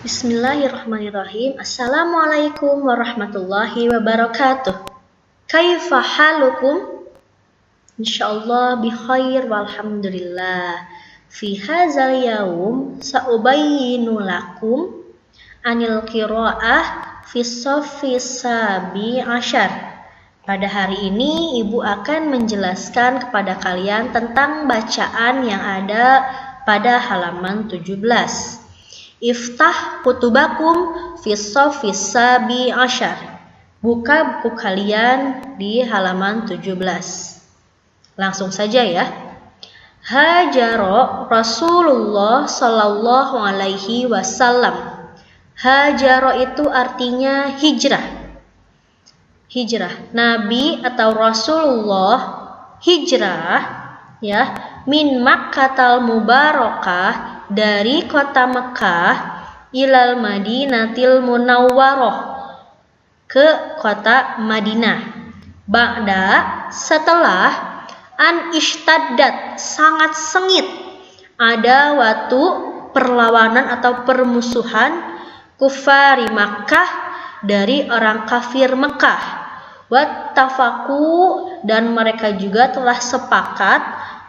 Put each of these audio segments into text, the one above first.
Bismillahirrahmanirrahim. Assalamualaikum warahmatullahi wabarakatuh. Kaifa halukum? Insyaallah bi khair walhamdulillah. Fi hadzal yaum sa'ubayyinu lakum anil qiraah fi shaffi sabi asyar. Pada hari ini ibu akan menjelaskan kepada kalian tentang bacaan yang ada pada halaman 17. Iftah kutubakum fi shaffi sabi asyar. Buka buku kalian di halaman 17. Langsung saja ya. Hajaro Rasulullah sallallahu alaihi wasallam. Hajaro itu artinya hijrah. Hijrah. Nabi atau Rasulullah hijrah ya min Makkatal Mubarakah dari kota Mekah ilal Madinatil Munawwaroh ke kota Madinah. Ba'da setelah an ishtaddat sangat sengit ada waktu perlawanan atau permusuhan kufari Makkah dari orang kafir Mekah. Wattafaku dan mereka juga telah sepakat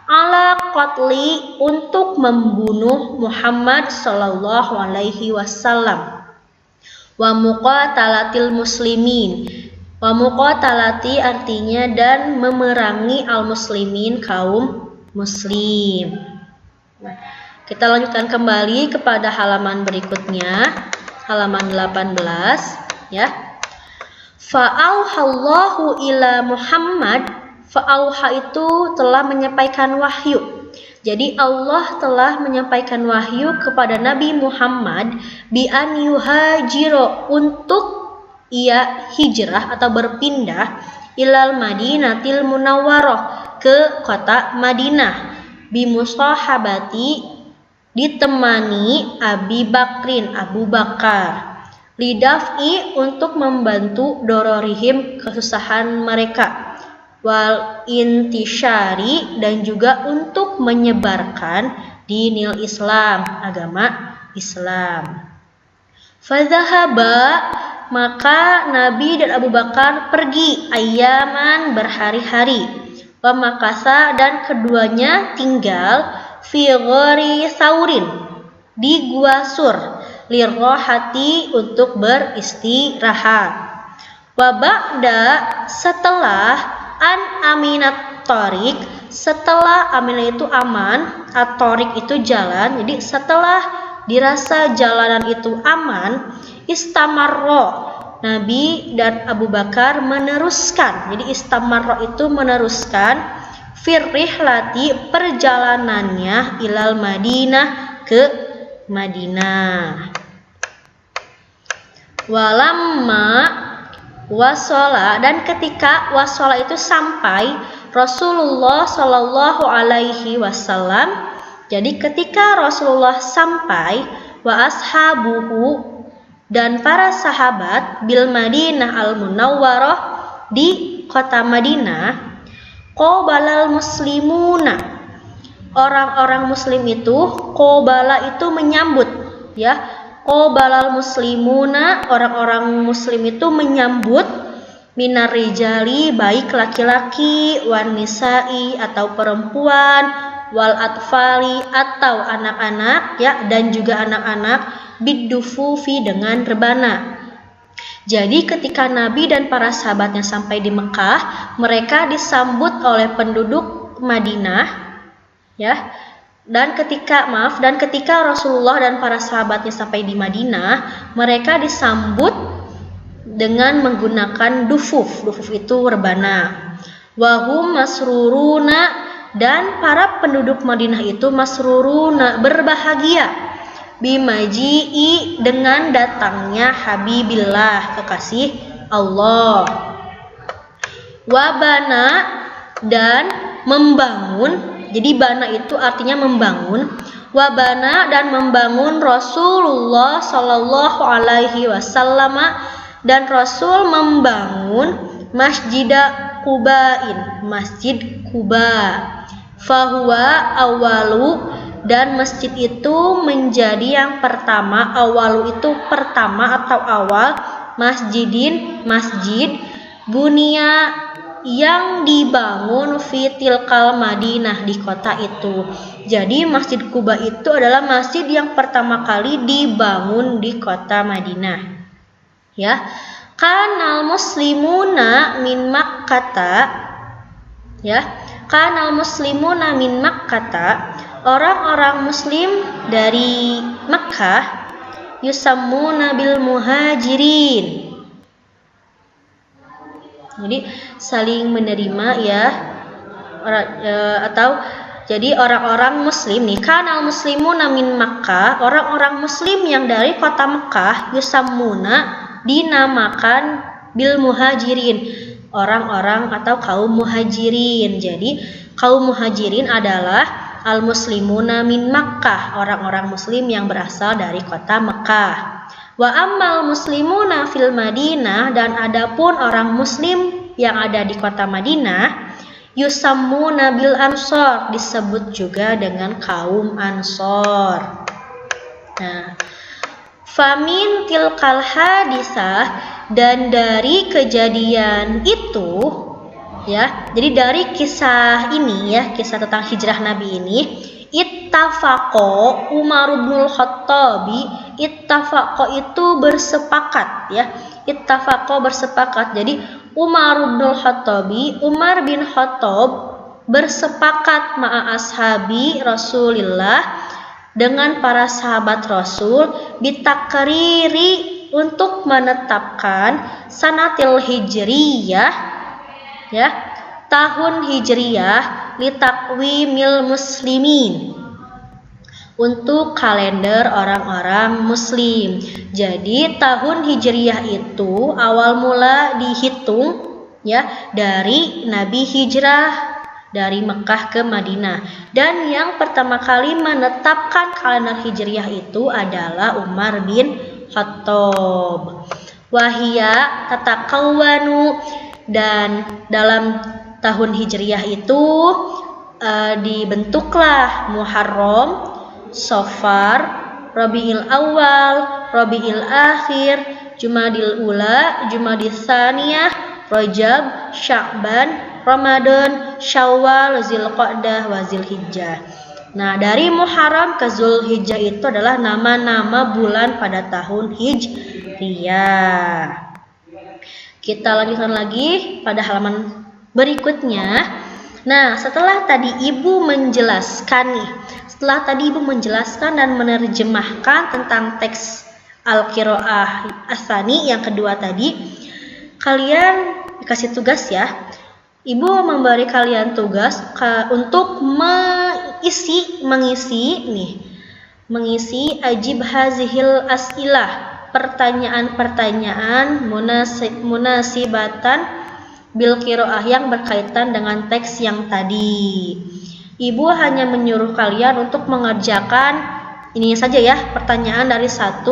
ala qatli untuk membunuh Muhammad sallallahu alaihi wasallam. Wa muqatalatil muslimin. Wa muqatalati artinya dan memerangi al-muslimin kaum muslim. Kita lanjutkan kembali kepada halaman berikutnya, halaman 18 ya. Fa'auhallahu ila Muhammad. Fa'auha itu telah menyampaikan wahyu. Jadi Allah telah menyampaikan wahyu kepada Nabi Muhammad bi an yuhajiro untuk ia hijrah atau berpindah ilal Madinatil Munawwaroh ke kota Madinah bi musahabati ditemani Abi Bakrin Abu Bakar lidaf'i untuk membantu dororihim kesusahan mereka wal intisyari dan juga untuk menyebarkan dinil Islam, agama Islam. Fadzahaba maka Nabi dan Abu Bakar pergi ayaman berhari-hari. Wa makasa dan keduanya tinggal fi ghori saurin di gua Sur lirrohati untuk beristirahat. Wa ba'da setelah an aminat torik setelah aminah itu aman, at-torik itu jalan. Jadi setelah dirasa jalanan itu aman, istamarro Nabi dan Abu Bakar meneruskan. Jadi istamarro itu meneruskan firrihlati perjalanannya ilal Madinah ke Madinah. Walamma wasola dan ketika wasola itu sampai Rasulullah Shallallahu Alaihi Wasallam. Jadi ketika Rasulullah sampai wa ashabuhu dan para sahabat bil Madinah al Munawwaroh di kota Madinah, qobalal muslimuna orang-orang muslim itu qobala itu menyambut ya. Qobalal muslimuna orang-orang muslim itu menyambut minar rijali baik laki-laki wan nisa'i atau perempuan wal atfali atau anak-anak ya dan juga anak-anak biddufufi dengan rebana. Jadi ketika Nabi dan para sahabatnya sampai di Mekah, mereka disambut oleh penduduk Madinah ya. Dan ketika Rasulullah dan para sahabatnya sampai di Madinah, mereka disambut dengan menggunakan dufuf. Dufuf itu rebana. Wahum masruruna dan para penduduk Madinah itu masruruna berbahagia bimaji'i dengan datangnya Habibillah kekasih Allah. Wabana dan membangun. Jadi bana itu artinya membangun. Wabana dan membangun Rasulullah Sallallahu Alaihi Wasallam dan Rasul membangun Masjidah Quba'in, Masjid Quba. Fahuwa awalu dan masjid itu menjadi yang pertama, awalu itu pertama atau awal, masjid bunia yang dibangun fitilkal Madinah di kota itu. Jadi Masjid Quba itu adalah masjid yang pertama kali dibangun di kota Madinah. Ya. Kanal muslimuna min Makkata, ya. Kanal muslimuna min Makkata, orang-orang muslim dari Makkah, yusammuna bil muhajirin. Jadi saling menerima ya, atau jadi orang-orang muslim nih, kanal muslimuna min Makkah, orang-orang muslim yang dari kota Mekah, yusammuna dinamakan bil muhajirin, orang-orang atau kaum muhajirin. Jadi kaum muhajirin adalah al muslimuna min Makkah, orang-orang muslim yang berasal dari kota Mekah. Wa ammal muslimuna fil Madinah, dan adapun orang muslim yang ada di kota Madinah, yusammuna bil ansor, disebut juga dengan kaum Ansor. Nah, famin tilkal hadisah, dan dari kejadian itu ya, jadi dari kisah ini ya, kisah tentang hijrah Nabi ini, ittafaqo Umar bin Khattabi, ittafaqo itu bersepakat ya, ittafaqo bersepakat. Jadi Umar bin Khattab bersepakat ma'a ashabi Rasulillah, dengan para sahabat Rasul, bitakriri, untuk menetapkan sanatil hijriyah ya, tahun hijriyah, litakwimil muslimin, untuk kalender orang-orang muslim. Jadi tahun hijriyah itu awal mula dihitung ya dari Nabi hijrah dari Mekah ke Madinah, dan yang pertama kali menetapkan kalender hijriyah itu adalah Umar bin Khattab. Wahia tatakawwanu, dan dalam tahun hijriyah itu dibentuklah Muharram, Safar, Rabiul Awal, Rabiul Akhir, Jumadil Ula, Jumadil Tsaniyah, Rajab, Sya'ban, Ramadan, Syawal, Zulqa'dah, wa Zulhijjah. Nah, dari Muharram ke Zulhijjah itu adalah nama-nama bulan pada tahun Hijriyah. Kita lanjutkan lagi pada halaman berikutnya. Nah, setelah tadi Ibu menjelaskan dan menerjemahkan tentang teks Al-Qiraah Ats-Tsani yang kedua tadi, kalian dikasih tugas ya. Ibu memberi kalian tugas untuk mengisi ajib hazihil as'ilah, pertanyaan-pertanyaan munasibatan bil qiraah, yang berkaitan dengan teks yang tadi. Ibu hanya menyuruh kalian untuk mengerjakan ini saja ya, pertanyaan dari 1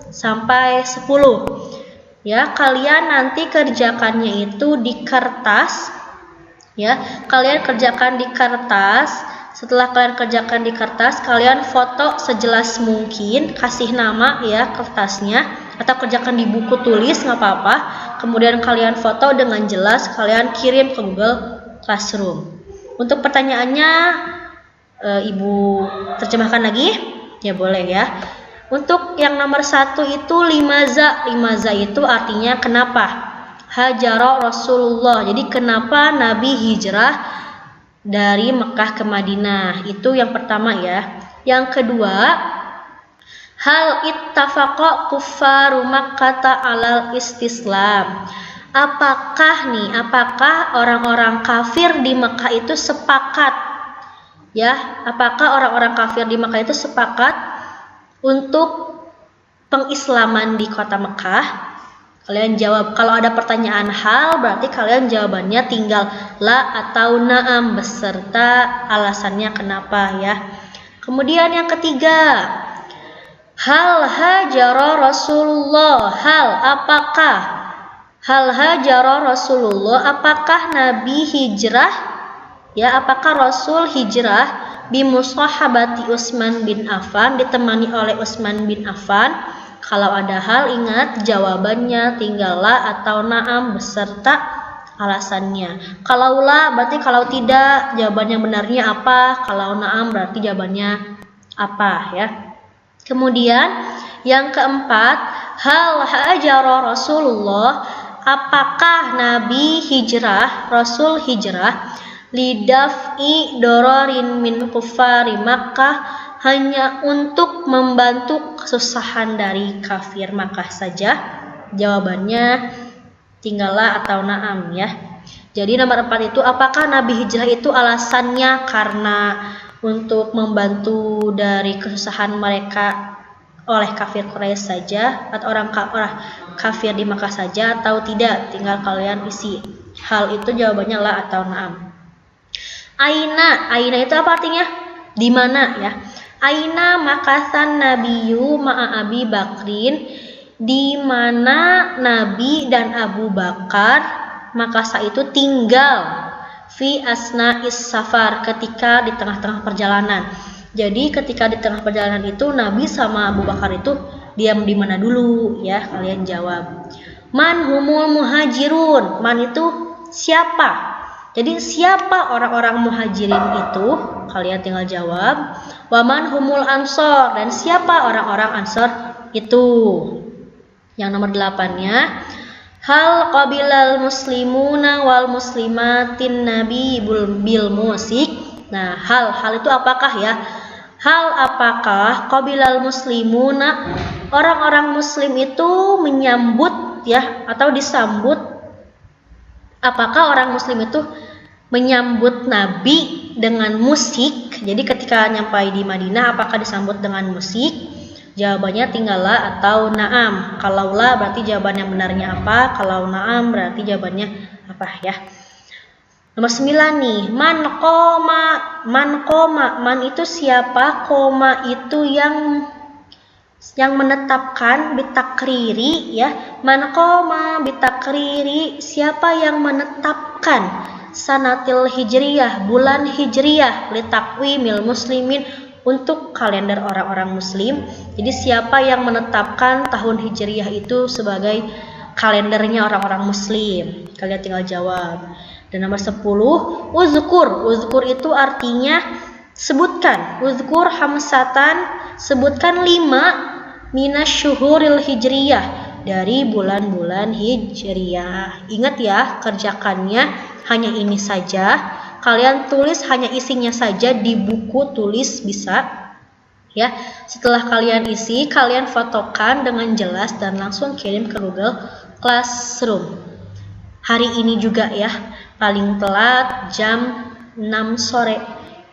sampai 10. Ya, kalian nanti kerjakannya itu di kertas. Ya, kalian kerjakan di kertas. Setelah kalian kerjakan di kertas, kalian foto sejelas mungkin, kasih nama ya kertasnya, atau kerjakan di buku tulis nggak apa-apa. Kemudian kalian foto dengan jelas, kalian kirim ke Google Classroom. Untuk pertanyaannya, Ibu terjemahkan lagi, ya boleh ya. Untuk yang nomor 1 itu limaza itu artinya kenapa? Hajara Rasulullah, jadi kenapa Nabi hijrah dari Mekah ke Madinah, itu yang pertama ya. Yang kedua, hal ittafaqa kuffaru Makkata alal istislam, apakah orang-orang kafir di Mekah itu sepakat ya, apakah orang-orang kafir di Mekah itu sepakat untuk pengislaman di kota Mekah? Kalian jawab. Kalau ada pertanyaan hal, berarti kalian jawabannya tinggal la atau na'am beserta alasannya kenapa ya. Kemudian yang ketiga, hal hajara Rasulullah, apakah Nabi hijrah ya, apakah Rasul hijrah bimusahabati Utsman bin Affan, ditemani oleh Utsman bin Affan. Kalau ada hal ingat jawabannya tinggal la atau na'am beserta alasannya. Kalau la berarti kalau tidak, jawabannya benarnya apa? Kalau na'am berarti jawabannya apa ya. Kemudian yang keempat, hal hajara Rasulullah, apakah Nabi hijrah, Rasul hijrah lidaf'i dororin min kufari Makkah, hanya untuk membantu kesusahan dari kafir Makkah saja? Jawabannya tinggallah atau na'am ya. Jadi nomor 4 itu, apakah Nabi hijrah itu alasannya karena untuk membantu dari kesusahan mereka oleh kafir Quraisy saja, atau orang kafir di Makkah saja, atau tidak? Tinggal kalian isi hal itu, jawabannya la atau na'am. Aina itu apa artinya? Di mana ya? Aina makasan nabiyyu ma'a Abi Bakrin, di mana Nabi dan Abu Bakar makasa itu tinggal fi asna'is safar, ketika di tengah-tengah perjalanan. Jadi ketika di tengah perjalanan itu Nabi sama Abu Bakar itu diam di mana dulu ya? Kalian jawab. Man humul muhajirun, man itu siapa? Jadi siapa orang-orang muhajirin itu? Kalian tinggal jawab. Waman humul ansor, dan siapa orang-orang ansor itu? Yang nomor 8-nya, hal qabilal muslimuna wal muslimatin nabi bil musik. Nah, hal itu apakah ya? Hal apakah qabilal muslimuna, orang-orang muslim itu menyambut ya, atau disambut, apakah orang muslim itu menyambut Nabi dengan musik? Jadi ketika nyampai di Madinah, apakah disambut dengan musik? Jawabannya tinggal la atau na'am. Kalau la berarti jawaban yang benarnya apa? Kalau na'am berarti jawabannya apa ya? Nomor 9 nih, man koma, man itu siapa? Koma itu yang menetapkan, bitakriri ya. Man koma bitakriri, siapa yang menetapkan sanatil hijriyah, bulan hijriyah, litakwimil muslimin, untuk kalender orang-orang muslim. Jadi siapa yang menetapkan tahun hijriyah itu sebagai kalendernya orang-orang muslim? Kalian tinggal jawab. Dan nomor 10, uzkur itu artinya sebutkan. Uzkur hamsatan, sebutkan 5 minasyuhuril hijriyah, dari bulan-bulan hijriyah. Ingat ya, kerjakannya hanya ini saja. Kalian tulis hanya isinya saja di buku tulis bisa ya. Setelah kalian isi, kalian fotokan dengan jelas dan langsung kirim ke Google Classroom. Hari ini juga ya, paling telat jam 6 sore.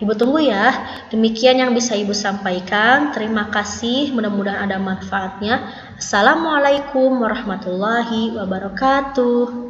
Ibu tunggu ya. Demikian yang bisa Ibu sampaikan. Terima kasih, mudah-mudahan ada manfaatnya. Assalamualaikum warahmatullahi wabarakatuh.